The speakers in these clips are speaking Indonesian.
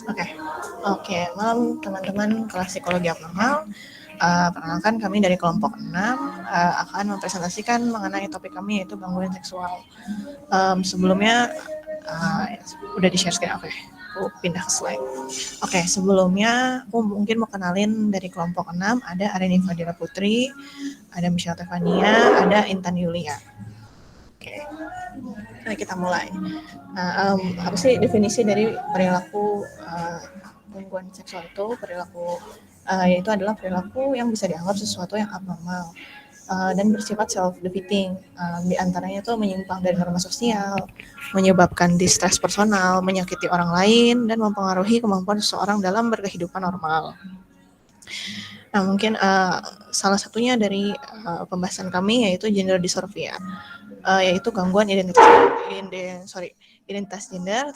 Oke, oke. Malam teman-teman kelas psikologi abnormal. Perkenalkan kami dari kelompok 6 akan mempresentasikan mengenai topik kami yaitu gangguan seksual. Sebelumnya udah di-share screen. Oke, aku pindah ke slide. Oke, sebelumnya aku mungkin mau kenalin dari kelompok 6 ada Areni Fadila Putri, ada Michelle Tevania, ada Intan Yulia. Oke, mari kita mulai. Nah, apa sih definisi dari perilaku gangguan seksual itu? Perilaku yaitu adalah perilaku yang bisa dianggap sesuatu yang abnormal dan bersifat self-defeating. Di antaranya itu menyimpang dari norma sosial, menyebabkan distress personal, menyakiti orang lain, dan mempengaruhi kemampuan seseorang dalam berkehidupan normal. Nah, mungkin salah satunya dari pembahasan kami yaitu gender dysphoria, yaitu gangguan identitas gender,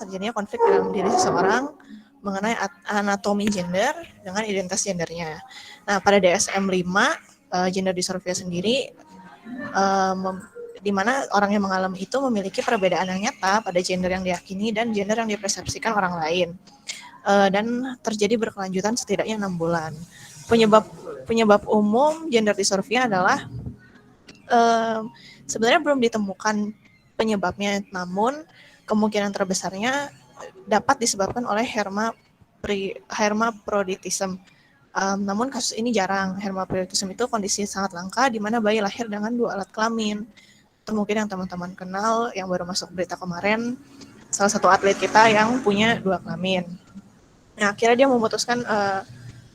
terjadinya konflik dalam diri seseorang mengenai anatomi gender dengan identitas gendernya. Nah, pada DSM-5 gender dysphoria sendiri di mana orang yang mengalami itu memiliki perbedaan yang nyata pada gender yang diyakini dan gender yang dipersepsikan orang lain. Dan terjadi berkelanjutan setidaknya 6 bulan. Penyebab umum gender dysphoria adalah sebenarnya belum ditemukan penyebabnya, namun kemungkinan terbesarnya dapat disebabkan oleh hermaphroditism. Namun kasus ini jarang. Hermaphroditism itu kondisi sangat langka di mana bayi lahir dengan 2 alat kelamin. Itu mungkin yang teman-teman kenal yang baru masuk berita kemarin, salah satu atlet kita yang punya 2 kelamin. Nah, akhirnya dia memutuskan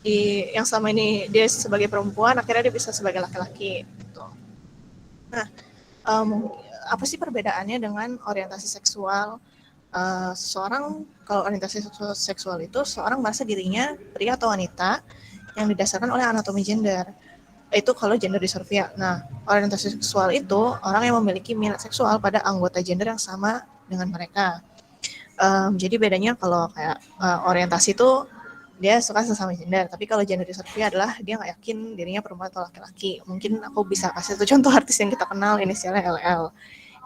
yang selama ini dia sebagai perempuan, akhirnya dia bisa sebagai laki-laki. Gitu. Nah, apa sih perbedaannya dengan orientasi seksual? Seseorang kalau orientasi seksual itu seorang merasa dirinya pria atau wanita yang didasarkan oleh anatomi gender. Itu kalau gender dysphoria. Nah, orientasi seksual itu orang yang memiliki minat seksual pada anggota gender yang sama dengan mereka. Jadi bedanya kalau kayak orientasi itu dia suka sesama gender, tapi kalau gender dysphoria adalah dia nggak yakin dirinya perempuan atau laki-laki. Mungkin aku bisa kasih satu contoh artis yang kita kenal, inisialnya LL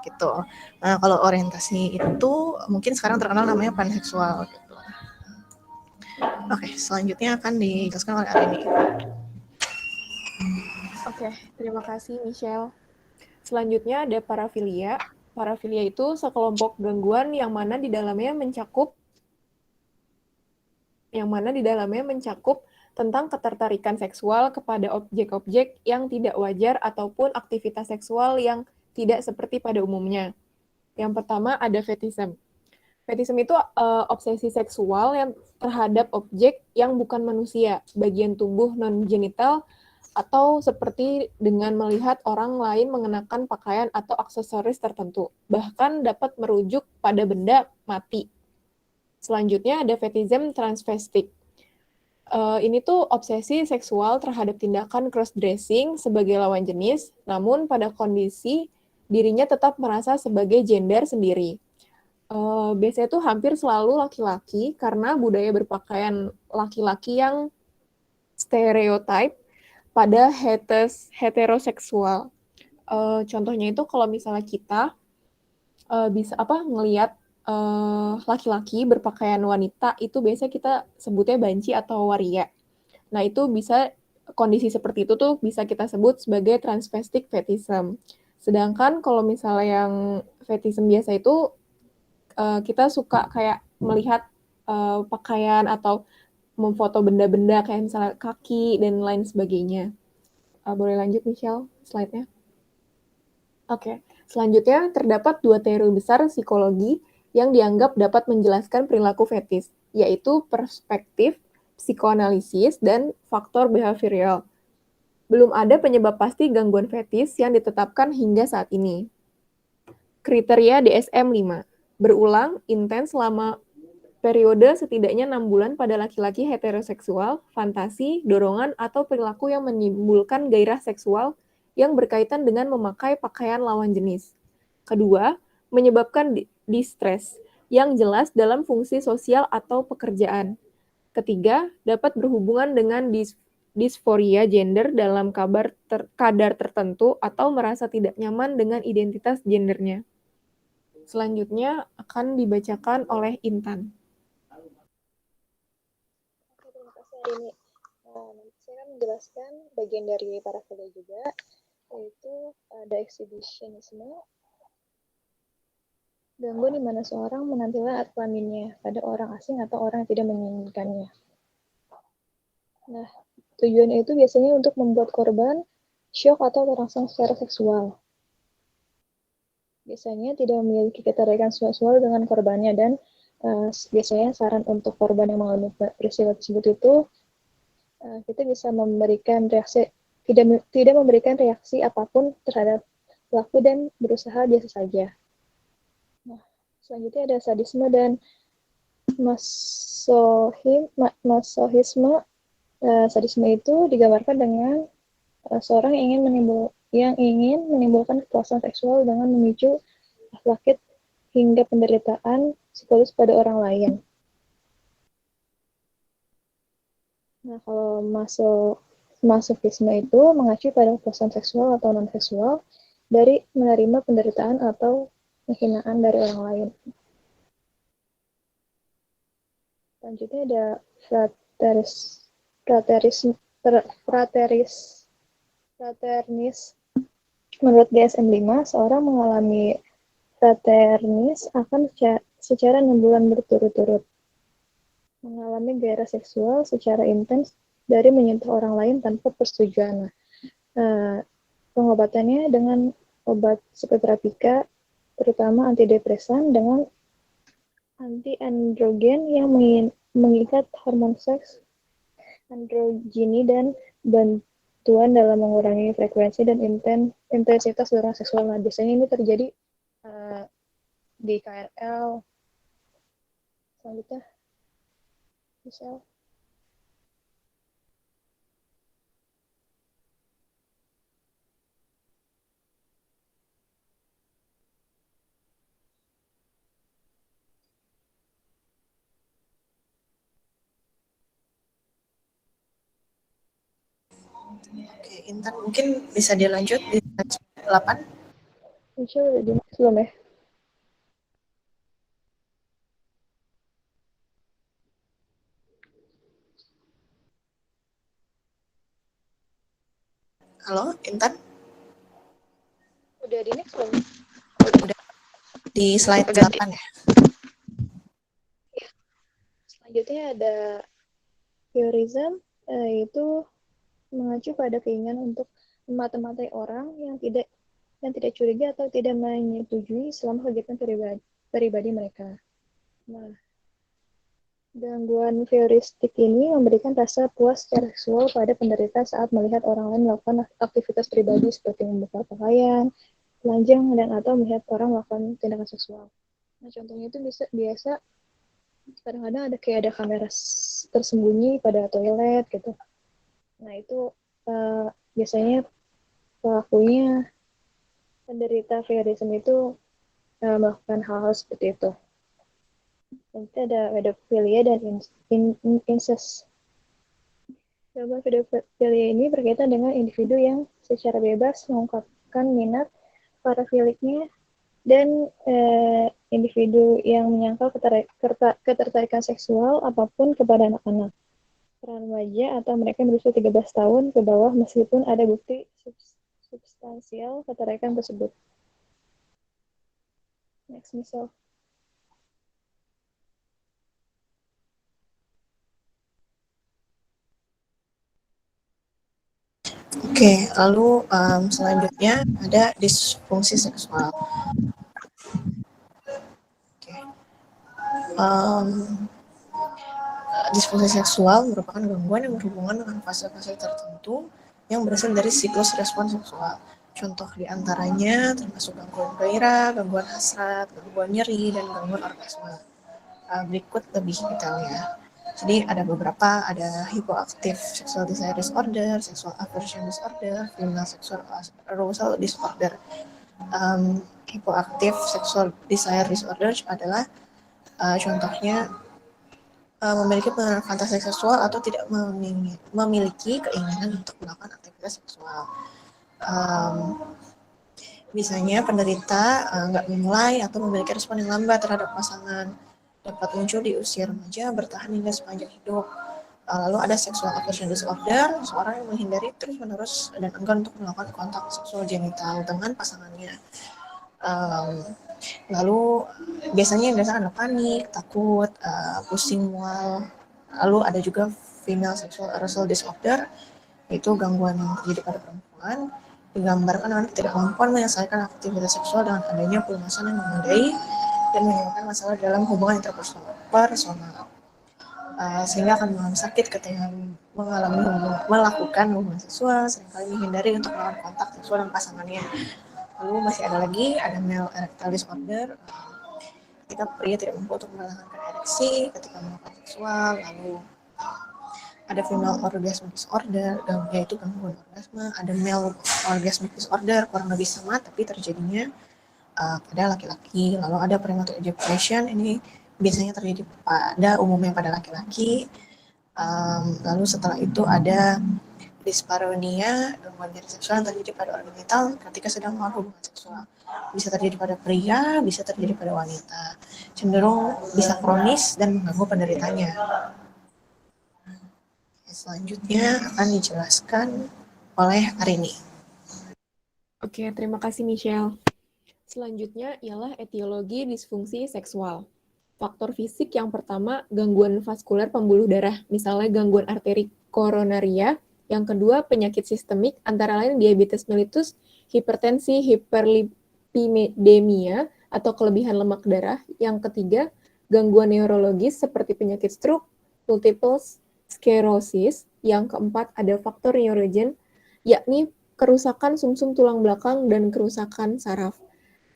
gitu. Nah, kalau orientasi itu mungkin sekarang terkenal namanya panseksual gitu. Oke, selanjutnya akan dijelaskan oleh Arini. Oke, terima kasih Michelle. Selanjutnya ada parafilia. Parafilia itu sekelompok gangguan yang mana di dalamnya mencakup tentang ketertarikan seksual kepada objek-objek yang tidak wajar ataupun aktivitas seksual yang tidak seperti pada umumnya. Yang pertama ada fetishism. Fetishism itu obsesi seksual yang terhadap objek yang bukan manusia, bagian tubuh non-genital, atau seperti dengan melihat orang lain mengenakan pakaian atau aksesoris tertentu. Bahkan dapat merujuk pada benda mati. Selanjutnya ada fetishism transvestik. Ini tuh obsesi seksual terhadap tindakan cross-dressing sebagai lawan jenis, namun pada kondisi dirinya tetap merasa sebagai gender sendiri. Biasanya tuh hampir selalu laki-laki karena budaya berpakaian laki-laki yang stereotip pada heteroseksual. Contohnya itu kalau misalnya kita bisa ngelihat laki-laki berpakaian wanita itu biasanya kita sebutnya banci atau waria. Nah itu bisa kondisi seperti itu tuh bisa kita sebut sebagai transvestic fetishism. Sedangkan kalau misalnya yang fetishism biasa itu kita suka kayak melihat pakaian atau memfoto benda-benda kayak misalnya kaki dan lain sebagainya. Boleh lanjut Michelle slide-nya? Oke, selanjutnya terdapat 2 teori besar psikologi yang dianggap dapat menjelaskan perilaku fetis, yaitu perspektif psikoanalisis dan faktor behavioral. Belum ada penyebab pasti gangguan fetis yang ditetapkan hingga saat ini. Kriteria DSM-5. Berulang, intens selama periode setidaknya 6 bulan pada laki-laki heteroseksual, fantasi, dorongan, atau perilaku yang menimbulkan gairah seksual yang berkaitan dengan memakai pakaian lawan jenis. Kedua, menyebabkan distress yang jelas dalam fungsi sosial atau pekerjaan. Ketiga, dapat berhubungan dengan disforia gender dalam kadar tertentu atau merasa tidak nyaman dengan identitas gendernya. Selanjutnya akan dibacakan oleh Intan. Ini nanti saya akan menjelaskan bagian dari parafilia juga, yaitu ada exhibitionisme, gangguan di mana seorang menampilkan alat kelaminnya pada orang asing atau orang yang tidak menginginkannya. Nah, tujuannya itu biasanya untuk membuat korban syok atau terangsang secara seksual. Biasanya tidak memiliki ketertarikan seksual dengan korbannya, dan biasanya saran untuk korban yang mengalami peristiwa tersebut itu kita bisa memberikan reaksi, tidak memberikan reaksi apapun terhadap pelaku dan berusaha biasa saja. Nah, selanjutnya ada sadisme dan masohisme. Sadisme itu digambarkan dengan seorang yang ingin menimbulkan kepuasan seksual dengan memicu sakit hingga penderitaan psikologis pada orang lain. Nah, kalau masochisme itu mengacu pada kepuasan seksual atau non-seksual dari menerima penderitaan atau penghinaan dari orang lain. Selanjutnya ada fraternis. Menurut DSM-5, seorang mengalami fraternis akan secara 6 bulan berturut-turut mengalami gairah seksual secara intens dari menyentuh orang lain tanpa persetujuan. Pengobatannya dengan obat psikoterapika, terutama antidepresan dengan anti-androgen yang mengikat hormon seks androgini dan bantuan dalam mengurangi frekuensi dan intensitas dorongan seksual. Nah, biasanya ini terjadi di KRL. Selanjutnya, Michelle. Oke, Intan mungkin bisa dilanjut di 8. Michelle udah di belum ya? Halo, Intan? Udah di next belum? Udah di slide 8 ya? Selanjutnya ada voyeurism, yaitu mengacu pada keinginan untuk memata-matai orang yang tidak curiga atau tidak menyetujui selama kegiatan pribadi mereka. Nah, gangguan voyeuristik ini memberikan rasa puas secara seksual pada penderita saat melihat orang lain melakukan aktivitas pribadi seperti membuka pakaian, telanjang, dan atau melihat orang melakukan tindakan seksual. Nah, contohnya itu biasa kadang-kadang ada kamera tersembunyi pada toilet gitu. Nah, itu biasanya pelakunya penderita voyeurism itu melakukan hal-hal seperti itu. Nanti ada pedofilia dan incest. Gangguan pedofilia ini berkaitan dengan individu yang secara bebas mengungkapkan minat parafiliknya dan individu yang menyangkal ketertarikan seksual apapun kepada anak-anak, remaja, atau mereka yang berusia 13 tahun ke bawah meskipun ada bukti substansial ketertarikan tersebut. Next, Michelle. Oke, lalu selanjutnya ada disfungsi seksual. Oke. Disfungsi seksual merupakan gangguan yang berhubungan dengan fase-fase tertentu yang berasal dari siklus respons seksual. Contoh diantaranya termasuk gangguan gairah, gangguan hasrat, gangguan nyeri, dan gangguan orgasme. Berikut lebih detailnya. Jadi ada beberapa, ada hypoactive sexual desire disorder, sexual aversion disorder, female sexual arousal disorder. Hypoactive sexual desire disorder adalah contohnya memiliki pengenalan fantasi seksual atau tidak memiliki keinginan untuk melakukan aktivitas seksual. Misalnya penderita nggak memulai atau memiliki respon yang lambat terhadap pasangan, dapat muncul di usia remaja, bertahan hingga sepanjang hidup. Lalu ada sexual aversion disorder, seorang yang menghindari terus-menerus dan enggan untuk melakukan kontak seksual genital dengan pasangannya. Lalu biasanya yang dirasakan adalah panik, takut, pusing, mual. Lalu ada juga female sexual arousal disorder, yaitu gangguan yang terjadi pada perempuan, digambarkan dengan ketidakmampuan menyelesaikan aktivitas seksual dengan adanya pelunasan yang memadai dan menyebabkan masalah dalam hubungan interpersonal, sehingga akan mengalami sakit ketika melakukan hubungan seksual, seringkali menghindari untuk melakukan kontak seksual dengan pasangannya. Lalu masih ada lagi, ada male erectile disorder, ketika pria tidak mampu untuk menahankan ereksi ketika melakukan seksual. Lalu ada female orgasmic disorder, yaitu gangguan orgasme. Ada male orgasmic disorder, kurang lebih sama tapi terjadinya pada laki-laki. Lalu ada premature ejaculation, ini biasanya terjadi pada umumnya pada laki-laki. Lalu setelah itu ada dyspareunia, gangguan nyeri seksual yang terjadi pada organ vital ketika sedang melakukan hubungan seksual. Bisa terjadi pada pria, bisa terjadi pada wanita. Cenderung bisa kronis dan mengganggu penderitanya. Selanjutnya akan dijelaskan oleh Arini. Oke, terima kasih Michelle. Selanjutnya ialah etiologi disfungsi seksual. Faktor fisik yang pertama, gangguan vaskuler pembuluh darah, misalnya gangguan arteri koronaria. Yang kedua, penyakit sistemik, antara lain diabetes mellitus, hipertensi, hiperlipidemia, atau kelebihan lemak darah. Yang ketiga, gangguan neurologis seperti penyakit stroke, multiple sclerosis. Yang keempat, ada faktor neurogen, yakni kerusakan sumsum tulang belakang dan kerusakan saraf.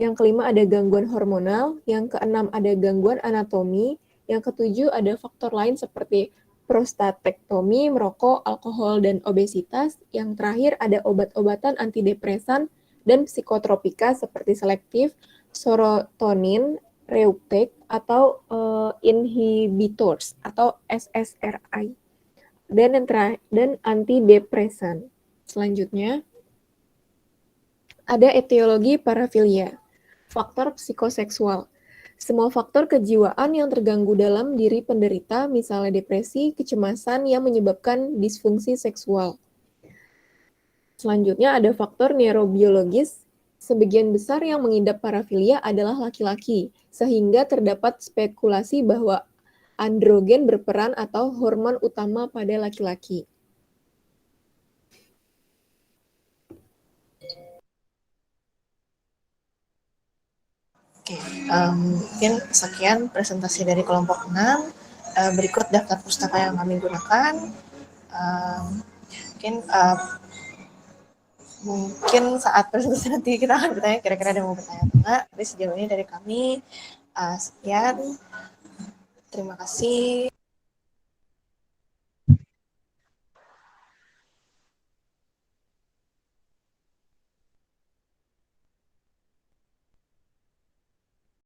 Yang kelima ada gangguan hormonal, yang keenam ada gangguan anatomi, yang ketujuh ada faktor lain seperti prostatektomi, merokok, alkohol, dan obesitas. Yang terakhir ada obat-obatan antidepresan dan psikotropika seperti selektif, serotonin, reuptake, atau inhibitors atau SSRI, dan antidepresan. Selanjutnya, ada etiologi parafilia, faktor psikoseksual. Semua faktor kejiwaan yang terganggu dalam diri penderita, misalnya depresi, kecemasan yang menyebabkan disfungsi seksual. Selanjutnya ada faktor neurobiologis. Sebagian besar yang mengidap parafilia adalah laki-laki, sehingga terdapat spekulasi bahwa androgen berperan atau hormon utama pada laki-laki. Oke, mungkin sekian presentasi dari kelompok 6. Berikut daftar pustaka yang kami gunakan. Mungkin saat presentasi nanti kita akan bertanya kira-kira ada mau bertanya atau enggak. Tapi sejauh ini dari kami, sekian. Terima kasih.